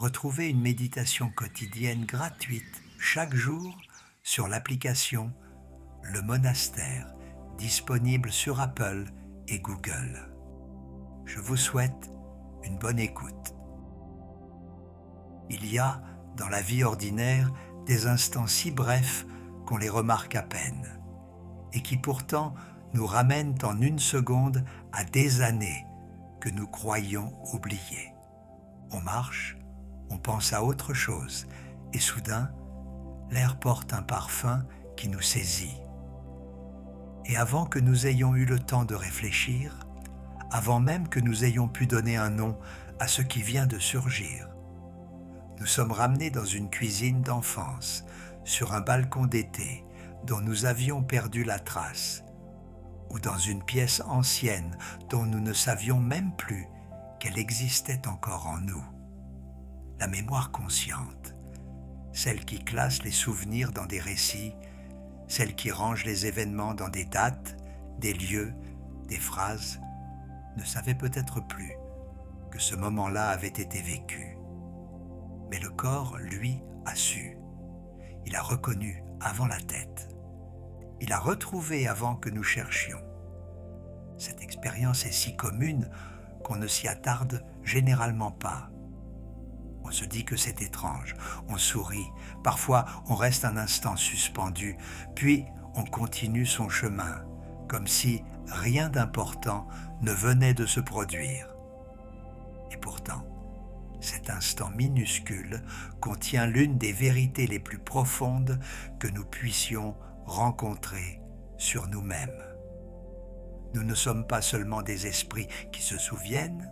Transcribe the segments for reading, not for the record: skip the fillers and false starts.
Retrouvez une méditation quotidienne gratuite chaque jour sur l'application Le Monastère, disponible sur Apple et Google. Je vous souhaite une bonne écoute. Il y a, dans la vie ordinaire, des instants si brefs qu'on les remarque à peine, et qui pourtant nous ramènent en une seconde à des années que nous croyions oubliées. On marche, on pense à autre chose, et soudain, l'air porte un parfum qui nous saisit. Et avant que nous ayons eu le temps de réfléchir, avant même que nous ayons pu donner un nom à ce qui vient de surgir, nous sommes ramenés dans une cuisine d'enfance, sur un balcon d'été dont nous avions perdu la trace, ou dans une pièce ancienne dont nous ne savions même plus qu'elle existait encore en nous. La mémoire consciente, celle qui classe les souvenirs dans des récits, celle qui range les événements dans des dates, des lieux, des phrases, ne savait peut-être plus que ce moment-là avait été vécu. Mais le corps, lui, a su. Il a reconnu avant la tête. Il a retrouvé avant que nous cherchions. Cette expérience est si commune qu'on ne s'y attarde généralement pas. On se dit que c'est étrange, on sourit, parfois on reste un instant suspendu, puis on continue son chemin, comme si rien d'important ne venait de se produire. Et pourtant, cet instant minuscule contient l'une des vérités les plus profondes que nous puissions rencontrer sur nous-mêmes. Nous ne sommes pas seulement des esprits qui se souviennent,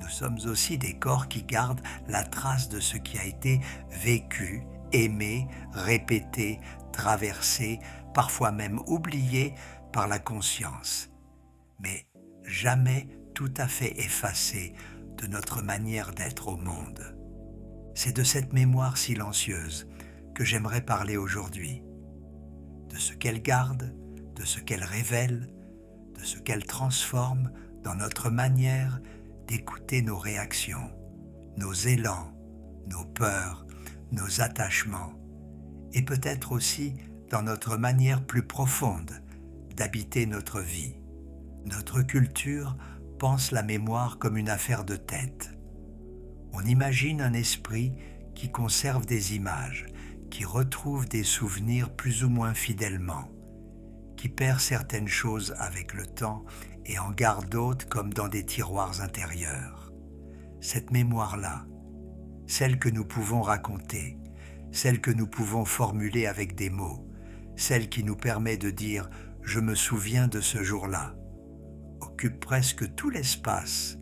nous sommes aussi des corps qui gardent la trace de ce qui a été vécu, aimé, répété, traversé, parfois même oublié par la conscience, mais jamais tout à fait effacé de notre manière d'être au monde. C'est de cette mémoire silencieuse que j'aimerais parler aujourd'hui, de ce qu'elle garde, de ce qu'elle révèle, de ce qu'elle transforme dans notre manière d'écouter nos réactions, nos élans, nos peurs, nos attachements, et peut-être aussi dans notre manière plus profonde d'habiter notre vie. Notre culture pense la mémoire comme une affaire de tête. On imagine un esprit qui conserve des images, qui retrouve des souvenirs plus ou moins fidèlement, qui perd certaines choses avec le temps et en garde d'autres comme dans des tiroirs intérieurs. Cette mémoire-là, celle que nous pouvons raconter, celle que nous pouvons formuler avec des mots, celle qui nous permet de dire « je me souviens de ce jour-là », occupe presque tout l'espace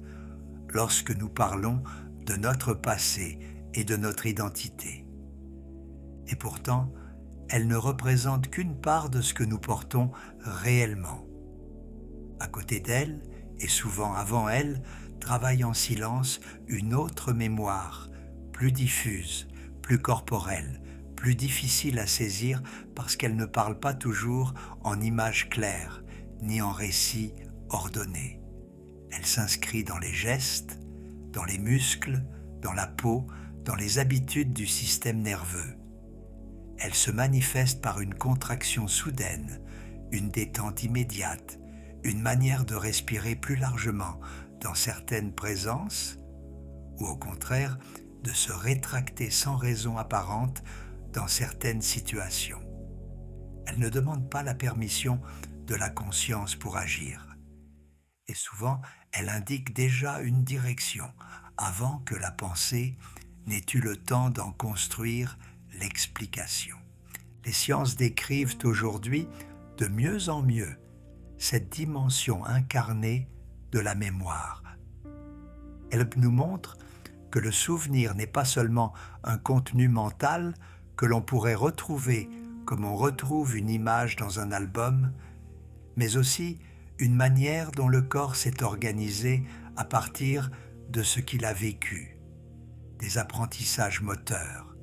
lorsque nous parlons de notre passé et de notre identité. Et pourtant, elle ne représente qu'une part de ce que nous portons réellement. À côté d'elle, et souvent avant elle, travaille en silence une autre mémoire, plus diffuse, plus corporelle, plus difficile à saisir parce qu'elle ne parle pas toujours en images claires, ni en récits ordonnés. Elle s'inscrit dans les gestes, dans les muscles, dans la peau, dans les habitudes du système nerveux. Elle se manifeste par une contraction soudaine, une détente immédiate, une manière de respirer plus largement dans certaines présences, ou au contraire, de se rétracter sans raison apparente dans certaines situations. Elle ne demande pas la permission de la conscience pour agir. Et souvent, elle indique déjà une direction, avant que la pensée n'ait eu le temps d'en construire l'explication. Les sciences décrivent aujourd'hui de mieux en mieux cette dimension incarnée de la mémoire. Elle nous montre que le souvenir n'est pas seulement un contenu mental que l'on pourrait retrouver comme on retrouve une image dans un album, mais aussi une manière dont le corps s'est organisé à partir de ce qu'il a vécu, des apprentissages moteurs,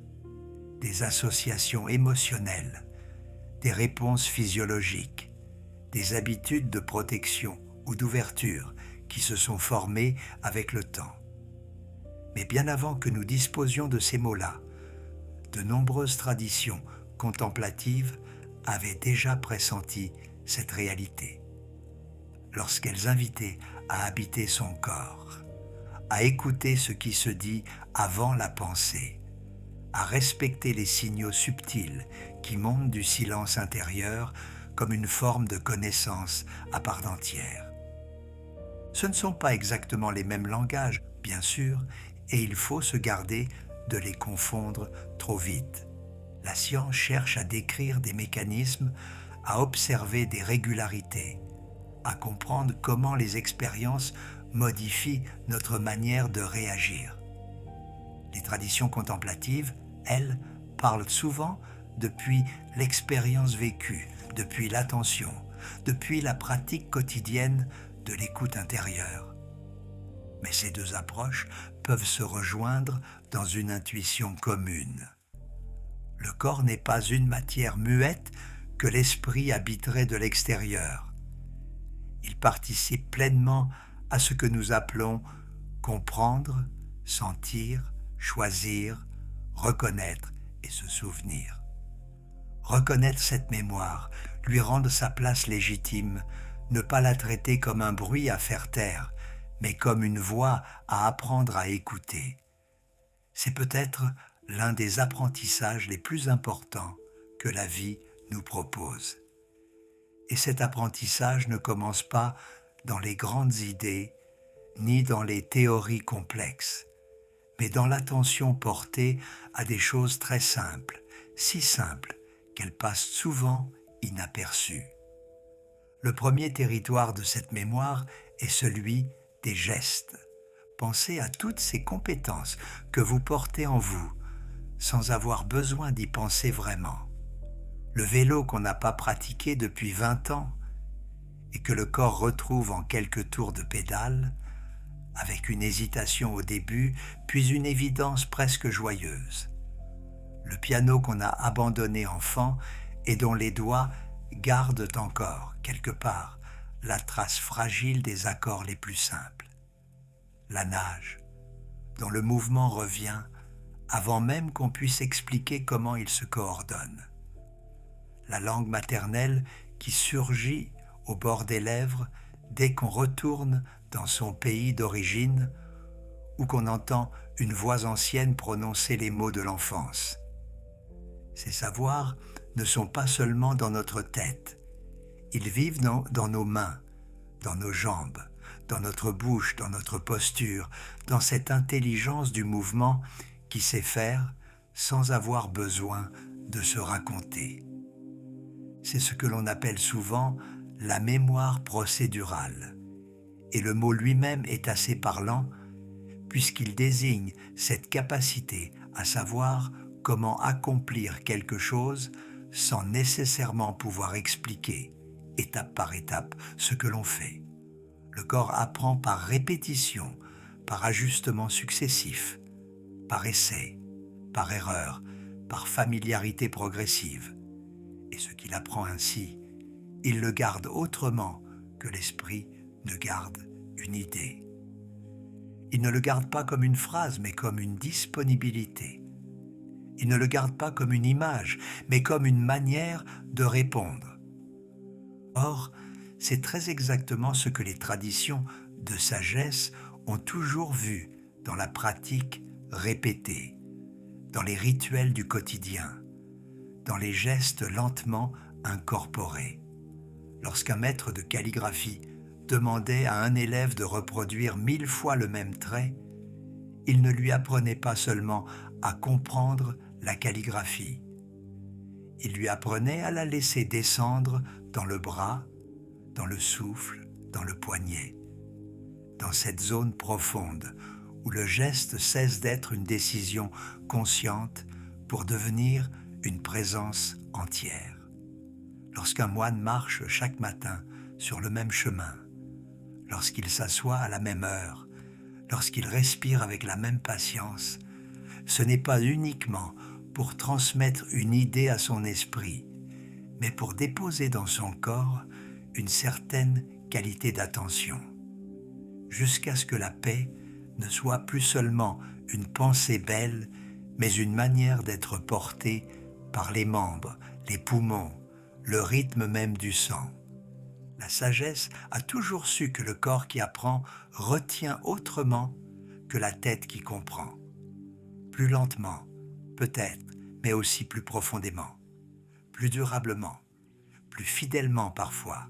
des associations émotionnelles, des réponses physiologiques, des habitudes de protection ou d'ouverture qui se sont formées avec le temps. Mais bien avant que nous disposions de ces mots-là, de nombreuses traditions contemplatives avaient déjà pressenti cette réalité, lorsqu'elles invitaient à habiter son corps, à écouter ce qui se dit avant la pensée, à respecter les signaux subtils qui montent du silence intérieur comme une forme de connaissance à part entière. Ce ne sont pas exactement les mêmes langages, bien sûr, et il faut se garder de les confondre trop vite. La science cherche à décrire des mécanismes, à observer des régularités, à comprendre comment les expériences modifient notre manière de réagir. Les traditions contemplatives, elles, parlent souvent depuis l'expérience vécue, depuis l'attention, depuis la pratique quotidienne de l'écoute intérieure. Mais ces deux approches peuvent se rejoindre dans une intuition commune. Le corps n'est pas une matière muette que l'esprit habiterait de l'extérieur. Il participe pleinement à ce que nous appelons comprendre, sentir, choisir, reconnaître et se souvenir. Reconnaître cette mémoire, lui rendre sa place légitime, ne pas la traiter comme un bruit à faire taire, mais comme une voix à apprendre à écouter. C'est peut-être l'un des apprentissages les plus importants que la vie nous propose. Et cet apprentissage ne commence pas dans les grandes idées, ni dans les théories complexes, mais dans l'attention portée à des choses très simples, si simples qu'elles passent souvent inaperçues. Le premier territoire de cette mémoire est celui des gestes. Pensez à toutes ces compétences que vous portez en vous, sans avoir besoin d'y penser vraiment. Le vélo qu'on n'a pas pratiqué depuis 20 ans et que le corps retrouve en quelques tours de pédale, avec une hésitation au début, puis une évidence presque joyeuse. Le piano qu'on a abandonné enfant et dont les doigts gardent encore, quelque part, la trace fragile des accords les plus simples. La nage, dont le mouvement revient avant même qu'on puisse expliquer comment il se coordonne. La langue maternelle qui surgit au bord des lèvres dès qu'on retourne dans son pays d'origine ou qu'on entend une voix ancienne prononcer les mots de l'enfance. Ces savoirs ne sont pas seulement dans notre tête, ils vivent dans nos mains, dans nos jambes, dans notre bouche, dans notre posture, dans cette intelligence du mouvement qui sait faire sans avoir besoin de se raconter. C'est ce que l'on appelle souvent la mémoire procédurale. Et le mot lui-même est assez parlant puisqu'il désigne cette capacité à savoir comment accomplir quelque chose sans nécessairement pouvoir expliquer, étape par étape, ce que l'on fait. Le corps apprend par répétition, par ajustement successif, par essai, par erreur, par familiarité progressive. Et ce qu'il apprend ainsi, il le garde autrement que l'esprit ne garde une idée. Il ne le garde pas comme une phrase, mais comme une disponibilité. Il ne le garde pas comme une image, mais comme une manière de répondre. Or, c'est très exactement ce que les traditions de sagesse ont toujours vu dans la pratique répétée, dans les rituels du quotidien, dans les gestes lentement incorporés. Lorsqu'un maître de calligraphie demandait à un élève de reproduire 1000 fois le même trait, il ne lui apprenait pas seulement à comprendre la calligraphie. Il lui apprenait à la laisser descendre dans le bras, dans le souffle, dans le poignet, dans cette zone profonde où le geste cesse d'être une décision consciente pour devenir une présence entière. Lorsqu'un moine marche chaque matin sur le même chemin, lorsqu'il s'assoit à la même heure, lorsqu'il respire avec la même patience, ce n'est pas uniquement pour transmettre une idée à son esprit, mais pour déposer dans son corps une certaine qualité d'attention, jusqu'à ce que la paix ne soit plus seulement une pensée belle, mais une manière d'être porté par les membres, les poumons, le rythme même du sang. La sagesse a toujours su que le corps qui apprend retient autrement que la tête qui comprend. Plus lentement, peut-être, mais aussi plus profondément, plus durablement, plus fidèlement parfois.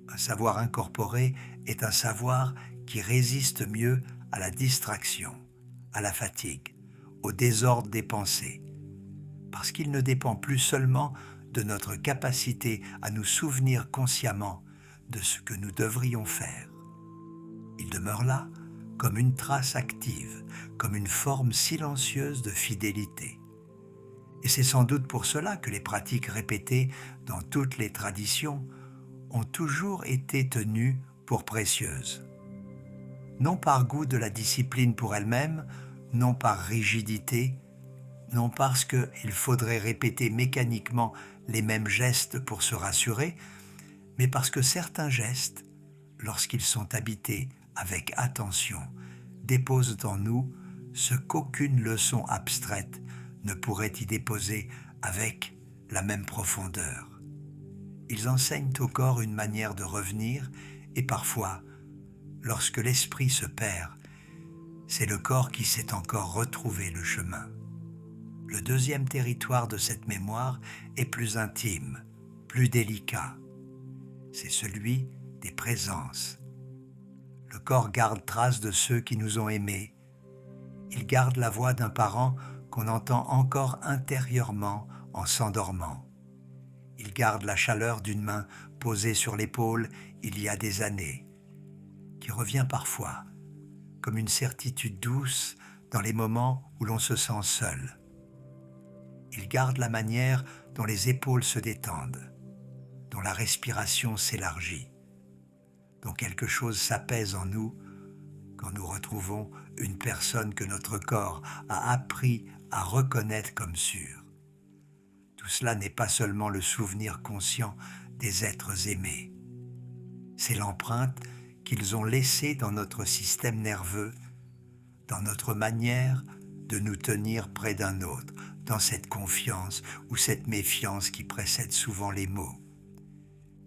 Un savoir incorporé est un savoir qui résiste mieux à la distraction, à la fatigue, au désordre des pensées, parce qu'il ne dépend plus seulement de notre capacité à nous souvenir consciemment de ce que nous devrions faire. Il demeure là comme une trace active, comme une forme silencieuse de fidélité. Et c'est sans doute pour cela que les pratiques répétées dans toutes les traditions ont toujours été tenues pour précieuses. Non par goût de la discipline pour elle-même, non par rigidité, non parce qu'il faudrait répéter mécaniquement les mêmes gestes pour se rassurer, mais parce que certains gestes, lorsqu'ils sont habités avec attention, déposent en nous ce qu'aucune leçon abstraite ne pourrait y déposer avec la même profondeur. Ils enseignent au corps une manière de revenir et parfois, lorsque l'esprit se perd, c'est le corps qui sait encore retrouver le chemin. Le deuxième territoire de cette mémoire est plus intime, plus délicat. C'est celui des présences. Le corps garde trace de ceux qui nous ont aimés. Il garde la voix d'un parent qu'on entend encore intérieurement en s'endormant. Il garde la chaleur d'une main posée sur l'épaule il y a des années, qui revient parfois comme une certitude douce dans les moments où l'on se sent seul. Il garde la manière dont les épaules se détendent, dont la respiration s'élargit, dont quelque chose s'apaise en nous quand nous retrouvons une personne que notre corps a appris à reconnaître comme sûre. Tout cela n'est pas seulement le souvenir conscient des êtres aimés. C'est l'empreinte qu'ils ont laissée dans notre système nerveux, dans notre manière de nous tenir près d'un autre, dans cette confiance ou cette méfiance qui précède souvent les mots.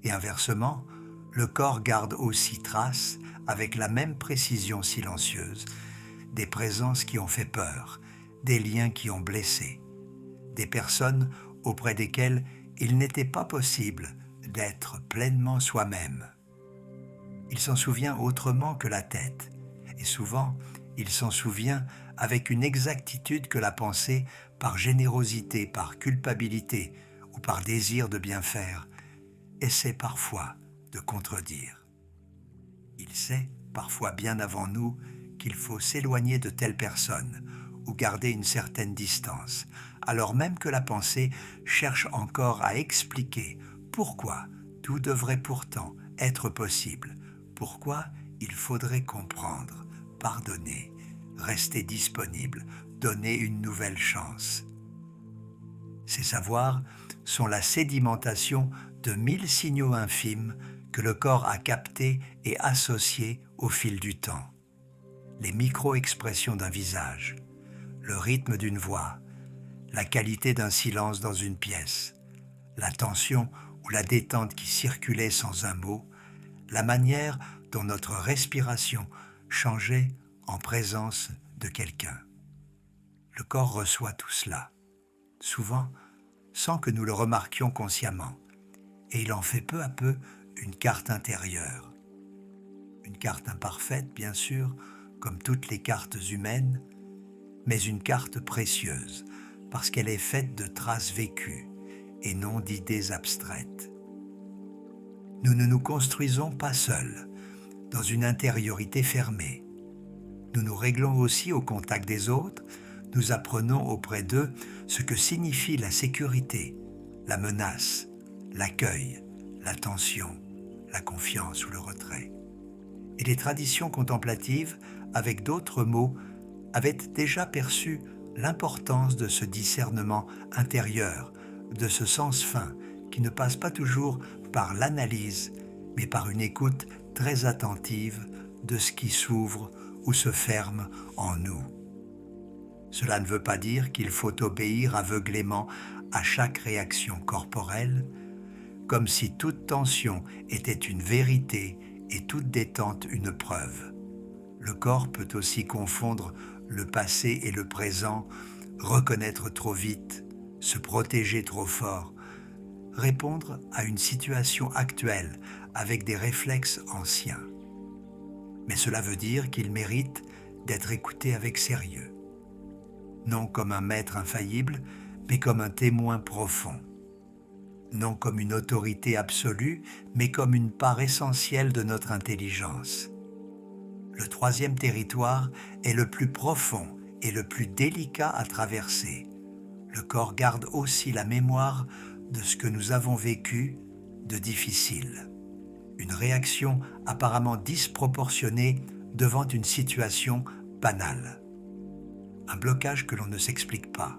Et inversement, le corps garde aussi trace, avec la même précision silencieuse, des présences qui ont fait peur, des liens qui ont blessé, des personnes auprès desquelles il n'était pas possible d'être pleinement soi-même. Il s'en souvient autrement que la tête, et souvent il s'en souvient avec une exactitude que la pensée, par générosité, par culpabilité ou par désir de bien faire, essaie parfois de contredire. Il sait, parfois bien avant nous, qu'il faut s'éloigner de telle personne ou garder une certaine distance, alors même que la pensée cherche encore à expliquer pourquoi tout devrait pourtant être possible, pourquoi il faudrait comprendre, pardonner, rester disponible, donner une nouvelle chance. Ces savoirs sont la sédimentation de 1000 signaux infimes que le corps a captés et associés au fil du temps. Les micro-expressions d'un visage, le rythme d'une voix, la qualité d'un silence dans une pièce, la tension ou la détente qui circulait sans un mot, la manière dont notre respiration changeait en présence de quelqu'un. Le corps reçoit tout cela, souvent sans que nous le remarquions consciemment, et il en fait peu à peu une carte intérieure. Une carte imparfaite, bien sûr, comme toutes les cartes humaines, mais une carte précieuse, parce qu'elle est faite de traces vécues et non d'idées abstraites. Nous ne nous construisons pas seuls, dans une intériorité fermée. Nous nous réglons aussi au contact des autres, nous apprenons auprès d'eux ce que signifie la sécurité, la menace, l'accueil, l'attention, la confiance ou le retrait. Et les traditions contemplatives, avec d'autres mots, avaient déjà perçu l'importance de ce discernement intérieur, de ce sens fin qui ne passe pas toujours par l'analyse, mais par une écoute très attentive de ce qui s'ouvre ou se ferme en nous. Cela ne veut pas dire qu'il faut obéir aveuglément à chaque réaction corporelle, comme si toute tension était une vérité et toute détente une preuve. Le corps peut aussi confondre le passé et le présent, reconnaître trop vite, se protéger trop fort, répondre à une situation actuelle avec des réflexes anciens. Mais cela veut dire qu'il mérite d'être écouté avec sérieux, non comme un maître infaillible, mais comme un témoin profond, non comme une autorité absolue, mais comme une part essentielle de notre intelligence. Le troisième territoire est le plus profond et le plus délicat à traverser. Le corps garde aussi la mémoire de ce que nous avons vécu de difficile. Une réaction apparemment disproportionnée devant une situation banale. Un blocage que l'on ne s'explique pas.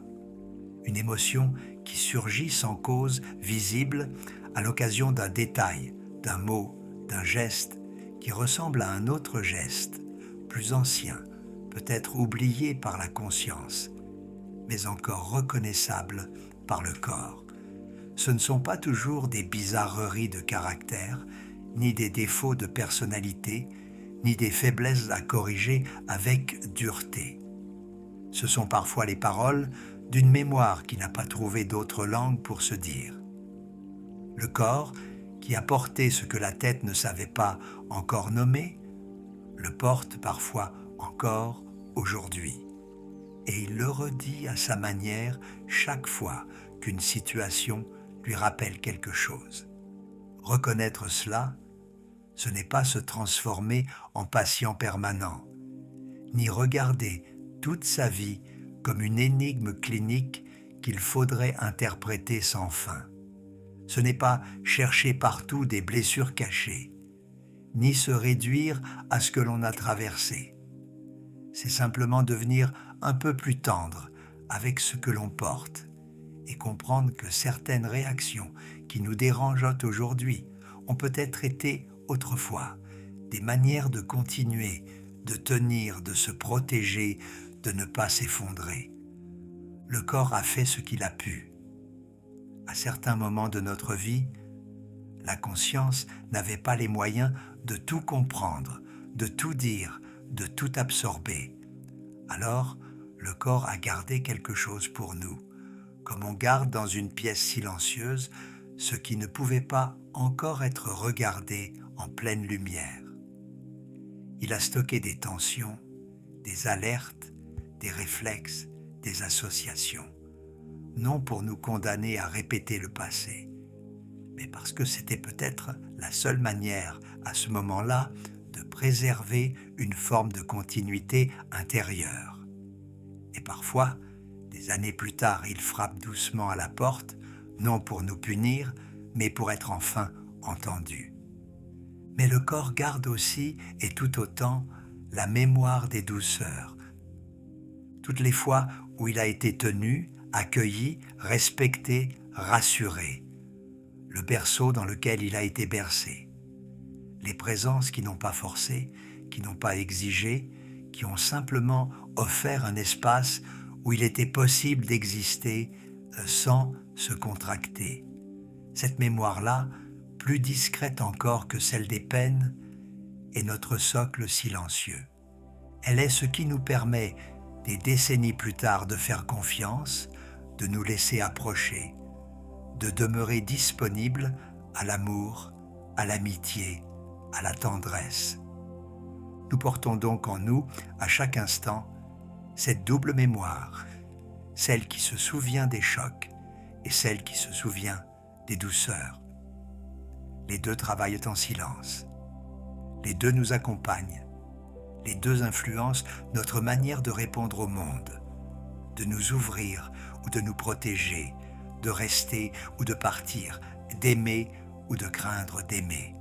Une émotion qui surgit sans cause visible à l'occasion d'un détail, d'un mot, d'un geste qui ressemble à un autre geste, plus ancien, peut-être oublié par la conscience, mais encore reconnaissable par le corps. Ce ne sont pas toujours des bizarreries de caractère, ni des défauts de personnalité, ni des faiblesses à corriger avec dureté. Ce sont parfois les paroles d'une mémoire qui n'a pas trouvé d'autre langue pour se dire. Le corps, qui a porté ce que la tête ne savait pas encore nommer, le porte parfois encore aujourd'hui. Et il le redit à sa manière chaque fois qu'une situation lui rappelle quelque chose. Reconnaître cela, ce n'est pas se transformer en patient permanent, ni regarder toute sa vie comme une énigme clinique qu'il faudrait interpréter sans fin. Ce n'est pas chercher partout des blessures cachées, ni se réduire à ce que l'on a traversé. C'est simplement devenir un peu plus tendre avec ce que l'on porte et comprendre que certaines réactions qui nous dérangent aujourd'hui ont peut-être été autrefois des manières de continuer, de tenir, de se protéger, de ne pas s'effondrer. Le corps a fait ce qu'il a pu. À certains moments de notre vie, la conscience n'avait pas les moyens de tout comprendre, de tout dire, de tout absorber. Alors, le corps a gardé quelque chose pour nous, comme on garde dans une pièce silencieuse ce qui ne pouvait pas encore être regardé en pleine lumière. Il a stocké des tensions, des alertes, des réflexes, des associations, non pour nous condamner à répéter le passé, mais parce que c'était peut-être la seule manière, à ce moment-là, de préserver une forme de continuité intérieure. Et parfois, des années plus tard, il frappe doucement à la porte, non pour nous punir, mais pour être enfin entendu. Mais le corps garde aussi, et tout autant, la mémoire des douceurs. Toutes les fois où il a été tenu, accueilli, respecté, rassuré. Le berceau dans lequel il a été bercé. Les présences qui n'ont pas forcé, qui n'ont pas exigé, qui ont simplement offert un espace où il était possible d'exister sans se contracter. Cette mémoire-là, plus discrète encore que celle des peines, est notre socle silencieux. Elle est ce qui nous permet, des décennies plus tard, de faire confiance, de nous laisser approcher, de demeurer disponible à l'amour, à l'amitié, à la tendresse. Nous portons donc en nous, à chaque instant, cette double mémoire, celle qui se souvient des chocs et celle qui se souvient des douceurs. Les deux travaillent en silence. Les deux nous accompagnent. Les deux influencent notre manière de répondre au monde, de nous ouvrir ou de nous protéger, de rester ou de partir, d'aimer ou de craindre d'aimer.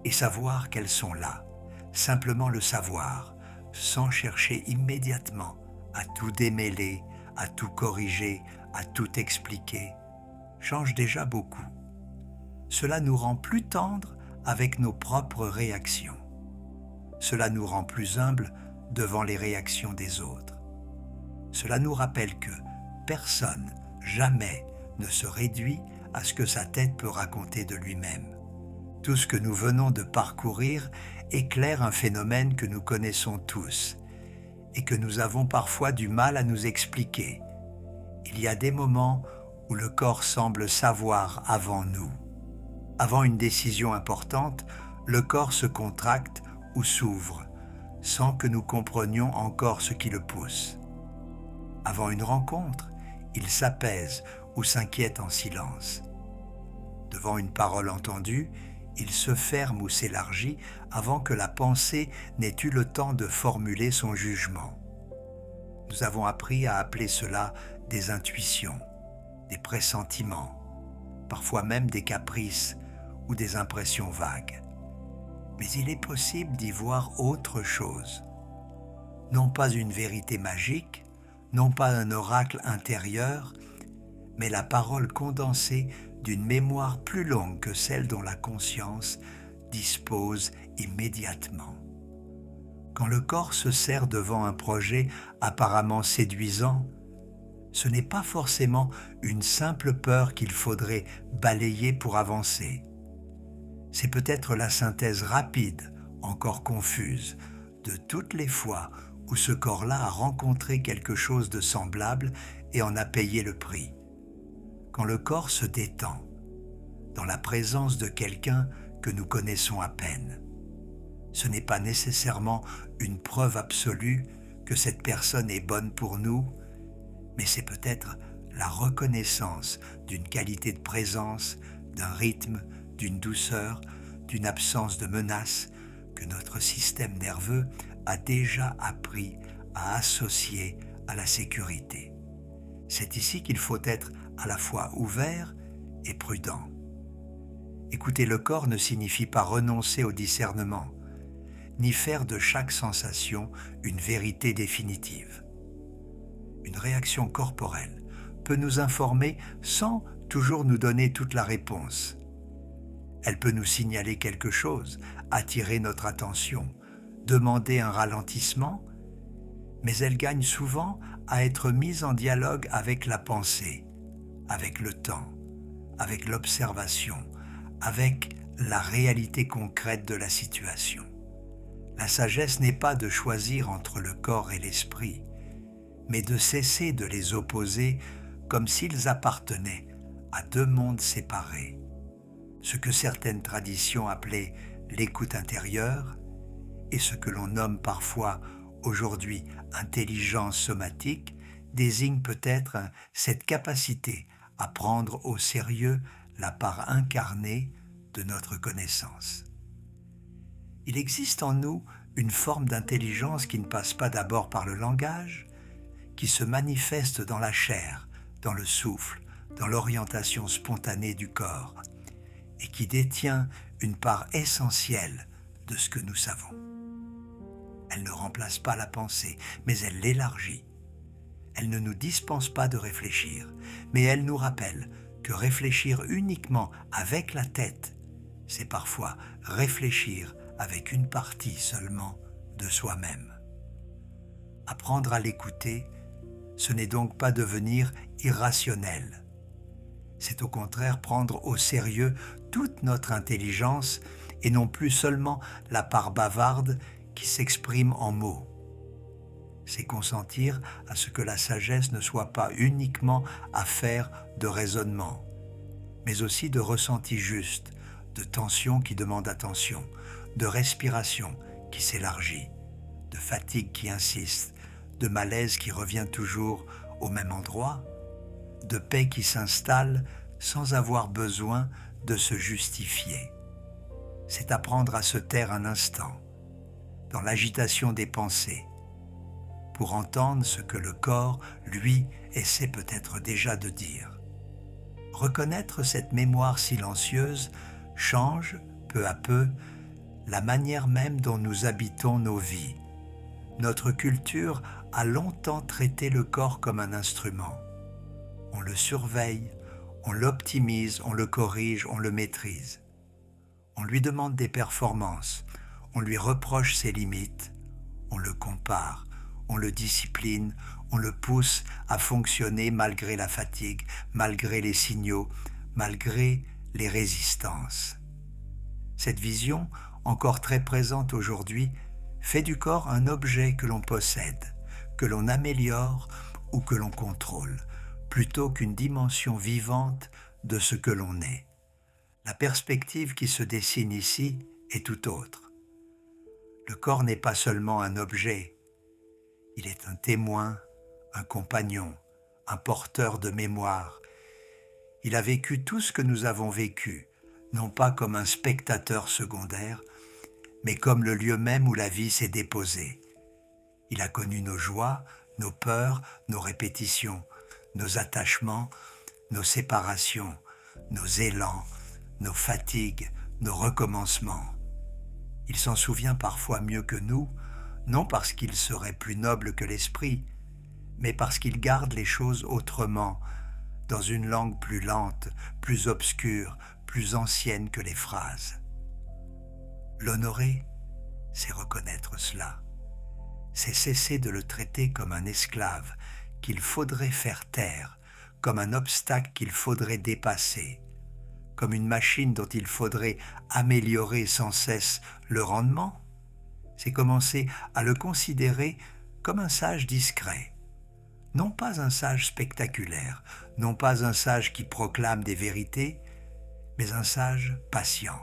Et savoir qu'elles sont là, simplement le savoir, sans chercher immédiatement à tout démêler, à tout corriger, à tout expliquer, change déjà beaucoup. Cela nous rend plus tendres avec nos propres réactions. Cela nous rend plus humbles devant les réactions des autres. Cela nous rappelle que personne, jamais, ne se réduit à ce que sa tête peut raconter de lui-même. Tout ce que nous venons de parcourir éclaire un phénomène que nous connaissons tous et que nous avons parfois du mal à nous expliquer. Il y a des moments où le corps semble savoir avant nous. Avant une décision importante, le corps se contracte ou s'ouvre, sans que nous comprenions encore ce qui le pousse. Avant une rencontre, il s'apaise ou s'inquiète en silence. Devant une parole entendue, il se ferme ou s'élargit avant que la pensée n'ait eu le temps de formuler son jugement. Nous avons appris à appeler cela des intuitions, des pressentiments, parfois même des caprices ou des impressions vagues. Mais il est possible d'y voir autre chose. Non pas une vérité magique, non pas un oracle intérieur, mais la parole condensée d'une mémoire plus longue que celle dont la conscience dispose immédiatement. Quand le corps se serre devant un projet apparemment séduisant, ce n'est pas forcément une simple peur qu'il faudrait balayer pour avancer. C'est peut-être la synthèse rapide, encore confuse, de toutes les fois où ce corps-là a rencontré quelque chose de semblable et en a payé le prix. Quand le corps se détend, dans la présence de quelqu'un que nous connaissons à peine, ce n'est pas nécessairement une preuve absolue que cette personne est bonne pour nous, mais c'est peut-être la reconnaissance d'une qualité de présence, d'un rythme, d'une douceur, d'une absence de menace que notre système nerveux a déjà appris à associer à la sécurité. C'est ici qu'il faut être à la fois ouvert et prudent. Écouter le corps ne signifie pas renoncer au discernement, ni faire de chaque sensation une vérité définitive. Une réaction corporelle peut nous informer sans toujours nous donner toute la réponse. Elle peut nous signaler quelque chose, attirer notre attention, demander un ralentissement, mais elle gagne souvent à être mise en dialogue avec la pensée, avec le temps, avec l'observation, avec la réalité concrète de la situation. La sagesse n'est pas de choisir entre le corps et l'esprit, mais de cesser de les opposer comme s'ils appartenaient à deux mondes séparés. Ce que certaines traditions appelaient l'écoute intérieure et ce que l'on nomme parfois aujourd'hui intelligence somatique désigne peut-être cette capacité à prendre au sérieux la part incarnée de notre connaissance. Il existe en nous une forme d'intelligence qui ne passe pas d'abord par le langage, qui se manifeste dans la chair, dans le souffle, dans l'orientation spontanée du corps, et qui détient une part essentielle de ce que nous savons. Elle ne remplace pas la pensée, mais elle l'élargit. Elle ne nous dispense pas de réfléchir, mais elle nous rappelle que réfléchir uniquement avec la tête, c'est parfois réfléchir avec une partie seulement de soi-même. Apprendre à l'écouter, ce n'est donc pas devenir irrationnel. C'est au contraire prendre au sérieux toute notre intelligence et non plus seulement la part bavarde qui s'exprime en mots. C'est consentir à ce que la sagesse ne soit pas uniquement affaire de raisonnement, mais aussi de ressenti juste, de tension qui demande attention, de respiration qui s'élargit, de fatigue qui insiste, de malaise qui revient toujours au même endroit, de paix qui s'installe sans avoir besoin de se justifier. C'est apprendre à se taire un instant, dans l'agitation des pensées, pour entendre ce que le corps, lui, essaie peut-être déjà de dire. Reconnaître cette mémoire silencieuse change, peu à peu, la manière même dont nous habitons nos vies. Notre culture a longtemps traité le corps comme un instrument. On le surveille, on l'optimise, on le corrige, on le maîtrise. On lui demande des performances, on lui reproche ses limites, on le compare, on le discipline, On le pousse à fonctionner malgré la fatigue, malgré les signaux, malgré les résistances. Cette vision, encore très présente aujourd'hui, fait du corps un objet que l'on possède, que l'on améliore ou que l'on contrôle, plutôt qu'une dimension vivante de ce que l'on est. La perspective qui se dessine ici est tout autre. Le corps n'est pas seulement un objet, il est un témoin, un compagnon, un porteur de mémoire. Il a vécu tout ce que nous avons vécu, non pas comme un spectateur secondaire, mais comme le lieu même où la vie s'est déposée. Il a connu nos joies, nos peurs, nos répétitions, nos attachements, nos séparations, nos élans, nos fatigues, nos recommencements. Il s'en souvient parfois mieux que nous, non parce qu'il serait plus noble que l'esprit, mais parce qu'il garde les choses autrement, dans une langue plus lente, plus obscure, plus ancienne que les phrases. L'honorer, c'est reconnaître cela. C'est cesser de le traiter comme un esclave qu'il faudrait faire taire, comme un obstacle qu'il faudrait dépasser, comme une machine dont il faudrait améliorer sans cesse le rendement. C'est commencer à le considérer comme un sage discret. Non pas un sage spectaculaire, non pas un sage qui proclame des vérités, mais un sage patient,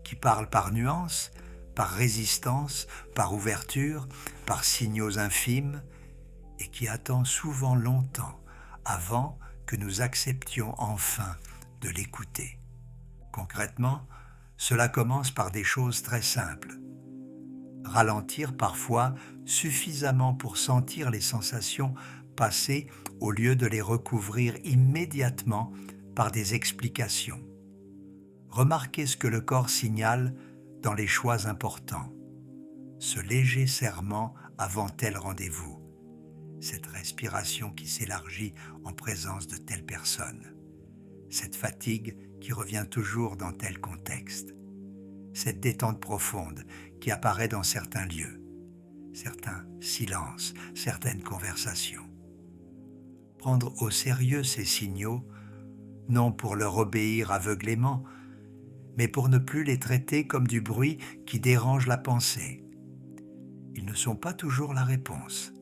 qui parle par nuances, par résistance, par ouverture, par signaux infimes, et qui attend souvent longtemps avant que nous acceptions enfin de l'écouter. Concrètement, cela commence par des choses très simples. Ralentir parfois suffisamment pour sentir les sensations passer au lieu de les recouvrir immédiatement par des explications. Remarquez ce que le corps signale dans les choix importants. Ce léger serrement avant tel rendez-vous. Cette respiration qui s'élargit en présence de telle personne. Cette fatigue qui revient toujours dans tel contexte. Cette détente profonde qui apparaît dans certains lieux, certains silences, certaines conversations. Prendre au sérieux ces signaux, non pour leur obéir aveuglément, mais pour ne plus les traiter comme du bruit qui dérange la pensée. Ils ne sont pas toujours la réponse,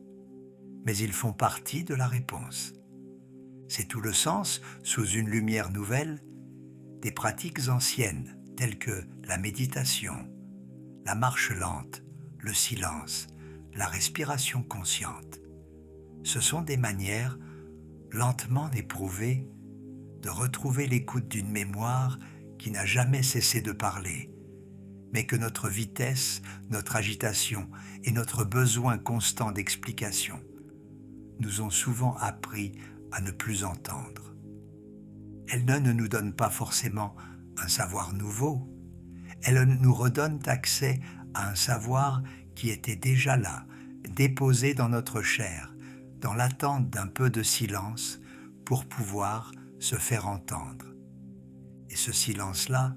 mais ils font partie de la réponse. C'est tout le sens, sous une lumière nouvelle, des pratiques anciennes telles que la méditation, la marche lente, le silence, la respiration consciente. Ce sont des manières, lentement éprouvées, de retrouver l'écoute d'une mémoire qui n'a jamais cessé de parler, mais que notre vitesse, notre agitation et notre besoin constant d'explication nous ont souvent appris à ne plus entendre. Elles ne nous donnent pas forcément un savoir nouveau, elles nous redonnent accès à un savoir qui était déjà là, déposé dans notre chair, dans l'attente d'un peu de silence pour pouvoir se faire entendre. Et ce silence-là,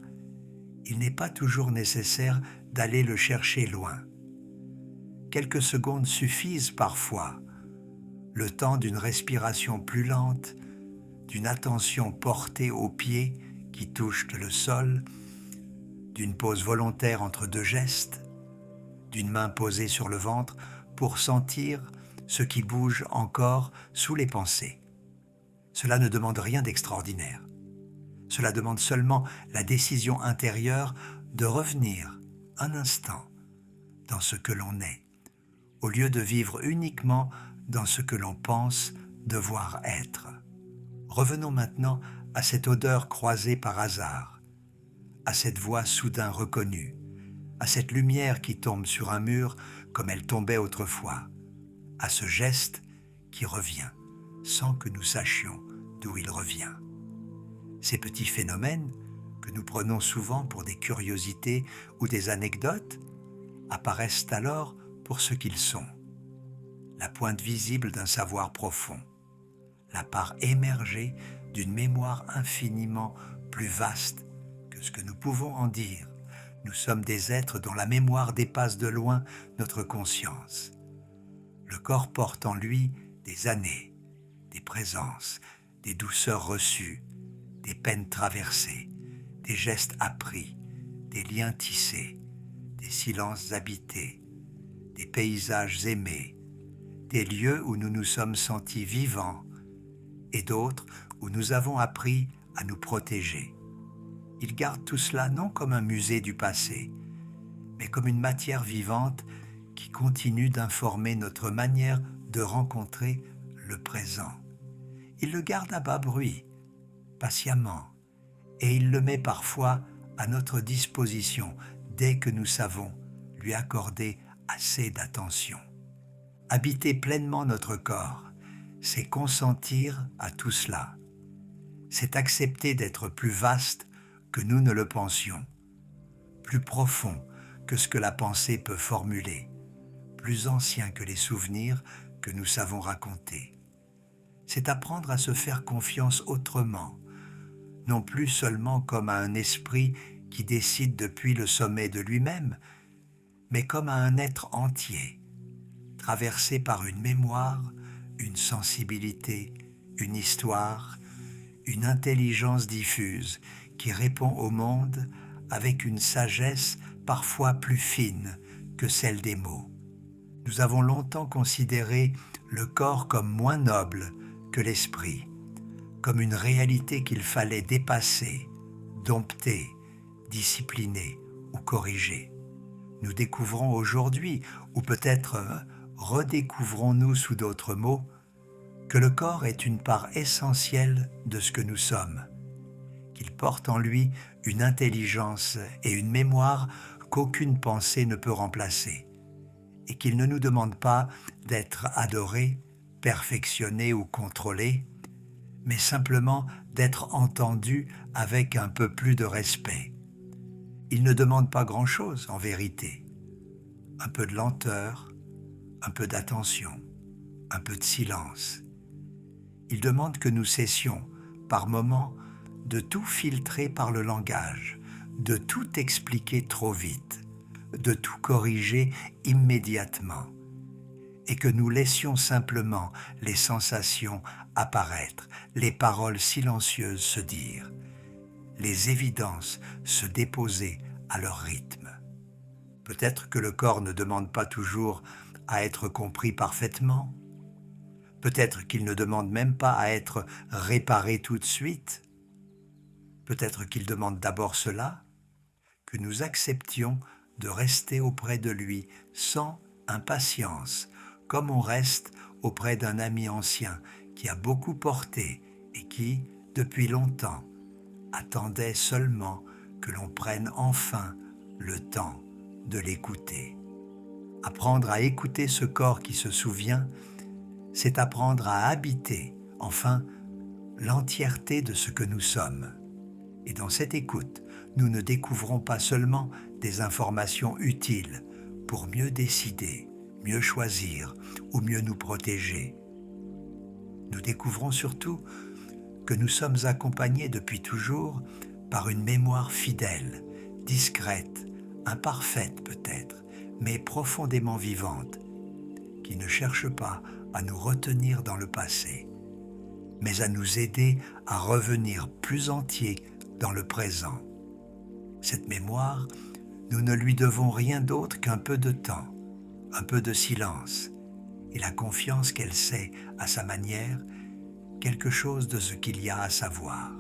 il n'est pas toujours nécessaire d'aller le chercher loin. Quelques secondes suffisent parfois, le temps d'une respiration plus lente, d'une attention portée aux pieds qui touchent le sol, d'une pause volontaire entre deux gestes, d'une main posée sur le ventre pour sentir ce qui bouge encore sous les pensées. Cela ne demande rien d'extraordinaire. Cela demande seulement la décision intérieure de revenir un instant dans ce que l'on est, au lieu de vivre uniquement dans ce que l'on pense devoir être. Revenons maintenant à cette odeur croisée par hasard, à cette voix soudain reconnue, à cette lumière qui tombe sur un mur comme elle tombait autrefois, à ce geste qui revient sans que nous sachions d'où il revient. Ces petits phénomènes, que nous prenons souvent pour des curiosités ou des anecdotes, apparaissent alors pour ce qu'ils sont, la pointe visible d'un savoir profond, la part émergée d'une mémoire infiniment plus vaste que ce que nous pouvons en dire. Nous sommes des êtres dont la mémoire dépasse de loin notre conscience. Le corps porte en lui des années, des présences, des douceurs reçues, des peines traversées, des gestes appris, des liens tissés, des silences habités, des paysages aimés, des lieux où nous nous sommes sentis vivants et d'autres où nous avons appris à nous protéger. Il garde tout cela non comme un musée du passé, mais comme une matière vivante qui continue d'informer notre manière de rencontrer le présent. Il le garde à bas bruit, patiemment, et il le met parfois à notre disposition dès que nous savons lui accorder assez d'attention. Habiter pleinement notre corps, c'est consentir à tout cela. C'est accepter d'être plus vaste que nous ne le pensions, plus profond que ce que la pensée peut formuler, plus ancien que les souvenirs que nous savons raconter. C'est apprendre à se faire confiance autrement, non plus seulement comme à un esprit qui décide depuis le sommet de lui-même, mais comme à un être entier, traversé par une mémoire, une sensibilité, une histoire, une intelligence diffuse qui répond au monde avec une sagesse parfois plus fine que celle des mots. Nous avons longtemps considéré le corps comme moins noble que l'esprit, comme une réalité qu'il fallait dépasser, dompter, discipliner ou corriger. Nous découvrons aujourd'hui, ou peut-être redécouvrons-nous sous d'autres mots, que le corps est une part essentielle de ce que nous sommes, qu'il porte en lui une intelligence et une mémoire qu'aucune pensée ne peut remplacer, et qu'il ne nous demande pas d'être adoré, perfectionné ou contrôlé, mais simplement d'être entendu avec un peu plus de respect. Il ne demande pas grand-chose en vérité. Un peu de lenteur, un peu d'attention, un peu de silence. Il demande que nous cessions, par moments, de tout filtrer par le langage, de tout expliquer trop vite, de tout corriger immédiatement, et que nous laissions simplement les sensations apparaître, les paroles silencieuses se dire, les évidences se déposer à leur rythme. Peut-être que le corps ne demande pas toujours à être compris parfaitement. Peut-être qu'il ne demande même pas à être réparé tout de suite. Peut-être qu'il demande d'abord cela, que nous acceptions de rester auprès de lui sans impatience, comme on reste auprès d'un ami ancien qui a beaucoup porté et qui, depuis longtemps, attendait seulement que l'on prenne enfin le temps de l'écouter. Apprendre à écouter ce corps qui se souvient, c'est apprendre à habiter, enfin, l'entièreté de ce que nous sommes. Et dans cette écoute, nous ne découvrons pas seulement des informations utiles pour mieux décider, mieux choisir ou mieux nous protéger. Nous découvrons surtout que nous sommes accompagnés depuis toujours par une mémoire fidèle, discrète, imparfaite peut-être, mais profondément vivante, qui ne cherche pas à nous retenir dans le passé, mais à nous aider à revenir plus entiers dans le présent. Cette mémoire, nous ne lui devons rien d'autre qu'un peu de temps, un peu de silence, et la confiance qu'elle sait, à sa manière, quelque chose de ce qu'il y a à savoir.